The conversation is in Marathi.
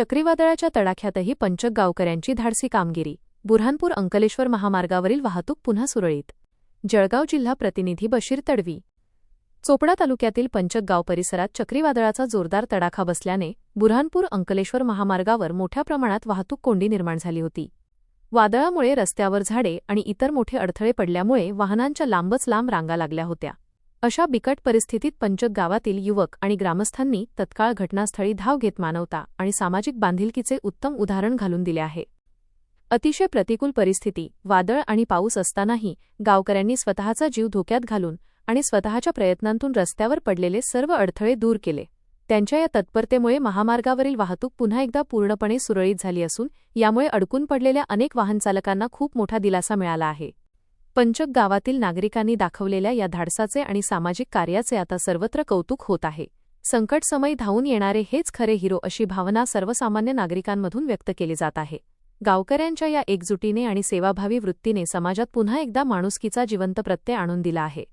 चक्रीवादळाच्या तडाख्यातही पंचक गावकऱ्यांची धाडसी कामगिरी. बुऱ्हाणपूर अंकलेश्वर महामार्गावरील वाहतूक पुन्हा सुरळीत. जळगाव जिल्हा प्रतिनिधी बशीर तडवी. चोपडा तालुक्यातील पंचक गाव परिसरात चक्रीवादळाचा जोरदार तडाखा बसल्याने बुऱ्हाणपूर अंकलेश्वर महामार्गावर मोठ्या प्रमाणात वाहतूक कोंडी निर्माण झाली होती. वादळामुळे रस्त्यावर झाडे आणि इतर मोठे अडथळे पडल्यामुळे वाहनांच्या लांबच लांब रांगा लागल्या होत्या. अशा बिकट परिस्थितीत पंचक गावातील युवक आणि ग्रामस्थांनी तत्काळ घटनास्थळी धाव घेत मानवता आणि सामाजिक बांधिलकीचे उत्तम उदाहरण घालून दिले आहे. अतिशय प्रतिकूल परिस्थिती, वादळ आणि पाऊस असतानाही गावकऱ्यांनी स्वतःचा जीव धोक्यात घालून आणि स्वतःच्या प्रयत्नांतून रस्त्यावर पडलेले सर्व अडथळे दूर केले. त्यांच्या या तत्परतेमुळे महामार्गावरील वाहतूक पुन्हा एकदा पूर्णपणे सुरळीत झाली असून यामुळे अडकून पडलेल्या अनेक वाहनचालकांना खूप मोठा दिलासा मिळाला आहे. पंचक गावातील नागरिकांनी दाखवलेल्या या धाडसाचे आणि सामाजिक कार्याचे आता सर्वत्र कौतुक होत आहे. संकटसमयी धावून येणारे हेच खरे हिरो अशी भावना सर्वसामान्य नागरिकांमधून व्यक्त केली जात आहे. गावकऱ्यांच्या या एकजुटीने आणि सेवाभावी वृत्तीने समाजात पुन्हा एकदा माणुसकीचा जिवंत प्रत्यय आणून दिला आहे.